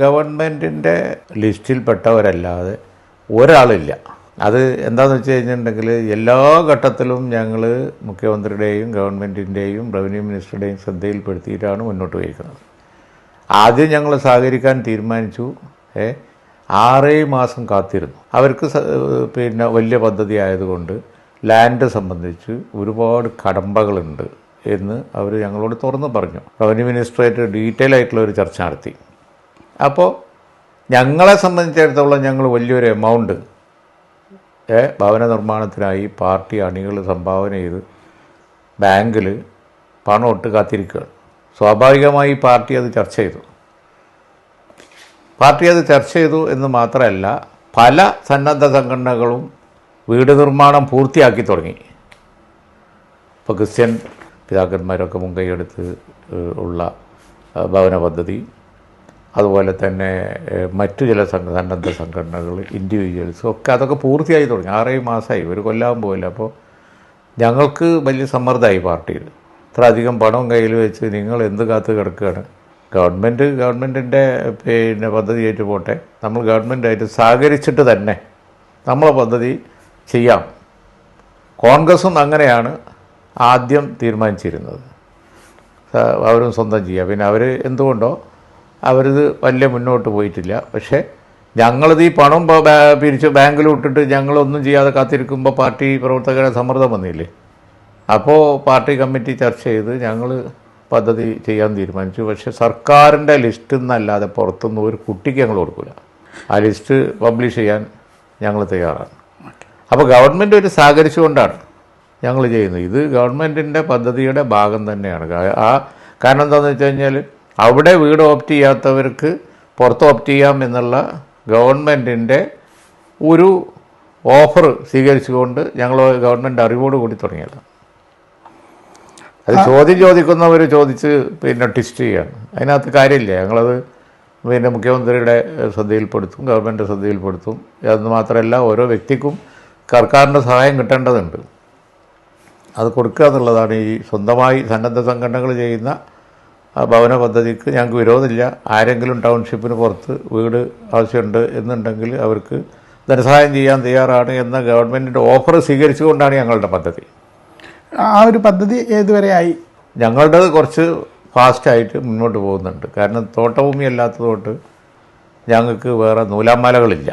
ഗവൺമെൻറ്റിൻ്റെ ലിസ്റ്റിൽപ്പെട്ടവരല്ലാതെ ഒരാളില്ല. അത് എന്താണെന്ന് വെച്ച് കഴിഞ്ഞിട്ടുണ്ടെങ്കിൽ എല്ലാ ഘട്ടത്തിലും ഞങ്ങൾ മുഖ്യമന്ത്രിയുടെയും ഗവൺമെൻറ്റിൻ്റെയും റവന്യൂ മിനിസ്റ്ററുടെയും ശ്രദ്ധയിൽപ്പെടുത്തിയിട്ടാണ് മുന്നോട്ട് പോയിരിക്കുന്നത്. ആദ്യം ഞങ്ങൾ സഹകരിക്കാൻ തീരുമാനിച്ചു. 6 മാസം കാത്തിരുന്നു. അവർക്ക് പിന്നെ വലിയ പദ്ധതി ആയതുകൊണ്ട് ലാൻഡ് സംബന്ധിച്ച് ഒരുപാട് കടമ്പകളുണ്ട് എന്ന് അവർ ഞങ്ങളോട് തുറന്ന് പറഞ്ഞു. റവന്യൂ മിനിസ്റ്ററായിട്ട് ഡീറ്റെയിൽ ആയിട്ടുള്ള ഒരു ചർച്ച നടത്തി. അപ്പോൾ ഞങ്ങളെ സംബന്ധിച്ചിടത്തോളം ഞങ്ങൾ വലിയൊരു എമൗണ്ട് ഭവന നിർമ്മാണത്തിനായി പാർട്ടി അണികൾ സംഭാവന ചെയ്ത് ബാങ്കിൽ പണം ഇട്ട് കാത്തിരിക്കുകയാണ്. സ്വാഭാവികമായി പാർട്ടി അത് ചർച്ച ചെയ്തു എന്ന് മാത്രമല്ല, പല സന്നദ്ധ സംഘടനകളും വീട് നിർമ്മാണം പൂർത്തിയാക്കി തുടങ്ങി. ഇപ്പോൾ ക്രിസ്ത്യൻ പിതാക്കന്മാരൊക്കെ മുൻകൈയെടുത്ത് ഉള്ള ഭവന പദ്ധതി, അതുപോലെ തന്നെ മറ്റു ചില സന്നദ്ധ സംഘടനകൾ, ഇൻഡിവിജ്വൽസും ഒക്കെ അതൊക്കെ പൂർത്തിയായി തുടങ്ങി. 6 മാസമായി, ഒരു കൊല്ലാൻ പോയില്ല. അപ്പോൾ ഞങ്ങൾക്ക് വലിയ സമ്മർദ്ദമായി പാർട്ടിയിൽ. ഇത്ര അധികം പണം കയ്യിൽ വെച്ച് നിങ്ങൾ എന്ത് കാത്ത് കിടക്കുകയാണ്? ഗവൺമെൻറ്റിൻ്റെ പിന്നെ പദ്ധതിയായിട്ട് പോട്ടെ, നമ്മൾ ഗവൺമെൻറ്റായിട്ട് സഹകരിച്ചിട്ട് തന്നെ നമ്മളെ പദ്ധതി ചെയ്യാം. കോൺഗ്രസും അങ്ങനെയാണ് ആദ്യം തീരുമാനിച്ചിരുന്നത്. അവരും സ്വന്തം ചെയ്യാം. പിന്നെ അവർ എന്തുകൊണ്ടോ അവരിത് വലിയ മുന്നോട്ട് പോയിട്ടില്ല. പക്ഷേ ഞങ്ങളിത് ഈ പണം പിരിച്ച് ബാങ്കിൽ ഇട്ടിട്ട് ഞങ്ങളൊന്നും ചെയ്യാതെ കാത്തിരിക്കുമ്പോൾ പാർട്ടി പ്രവർത്തകരെ സമ്മർദ്ദം വന്നില്ലേ. അപ്പോൾ പാർട്ടി കമ്മിറ്റി ചർച്ച ചെയ്ത് ഞങ്ങൾ പദ്ധതി ചെയ്യാൻ തീരുമാനിച്ചു. പക്ഷേ സർക്കാരിൻ്റെ ലിസ്റ്റിൽ നിന്നല്ലാതെ പുറത്തുനിന്ന് ഒരു കുട്ടിക്ക് ഞങ്ങൾ കൊടുക്കില്ല. ആ ലിസ്റ്റ് പബ്ലിഷ് ചെയ്യാൻ ഞങ്ങൾ തയ്യാറാണ്. അപ്പോൾ ഗവൺമെൻറ് ഒരു സഹകരിച്ചുകൊണ്ടാണ് ഞങ്ങൾ ചെയ്യുന്നത്. ഇത് ഗവൺമെൻറ്റിൻ്റെ പദ്ധതിയുടെ ഭാഗം തന്നെയാണ്. കാരണം എന്താണെന്ന് വെച്ച് കഴിഞ്ഞാൽ അവിടെ വീട് ഓപ്റ്റ് ചെയ്യാത്തവർക്ക് പുറത്ത് ഓപ്റ്റ് ചെയ്യാം എന്നുള്ള ഗവൺമെൻറ്റിൻ്റെ ഒരു ഓഫർ സ്വീകരിച്ചുകൊണ്ട് ഞങ്ങൾ ഗവൺമെൻറ് അറിവോട് കൂടി തുടങ്ങിയത്. അത് ചോദിക്കുന്നവർ ചോദിച്ച് പിന്നെ ടെസ്റ്റ് ചെയ്യാണ്. അതിനകത്ത് കാര്യമില്ല. ഞങ്ങളത് പിന്നെ മുഖ്യമന്ത്രിയുടെ ശ്രദ്ധയിൽപ്പെടുത്തും, ഗവൺമെൻറ് ശ്രദ്ധയിൽപ്പെടുത്തും. എന്ന് മാത്രമല്ല, ഓരോ വ്യക്തിക്കും സർക്കാരിൻ്റെ സഹായം കിട്ടേണ്ടതുണ്ട്. അത് കൊടുക്കുക എന്നുള്ളതാണ് ഈ സ്വന്തമായി സന്നദ്ധ സംഘടനകൾ ചെയ്യുന്ന ഭവന പദ്ധതിക്ക് ഞങ്ങൾക്ക് വിരോധമില്ല. ആരെങ്കിലും ടൗൺഷിപ്പിന് പുറത്ത് വീട് ആവശ്യമുണ്ട് എന്നുണ്ടെങ്കിൽ അവർക്ക് ധനസഹായം ചെയ്യാൻ തയ്യാറാണ് എന്ന ഗവൺമെൻറ്റിൻ്റെ ഓഫർ സ്വീകരിച്ചുകൊണ്ടാണ് ഞങ്ങളുടെ പദ്ധതി. ആ ഒരു പദ്ധതി ഏതുവരെയായി? ഞങ്ങളുടേത് കുറച്ച് ഫാസ്റ്റായിട്ട് മുന്നോട്ട് പോകുന്നുണ്ട്. കാരണം തോട്ടഭൂമി അല്ലാത്തതുകൊണ്ട് ഞങ്ങൾക്ക് വേറെ നൂലാമാലകളില്ല.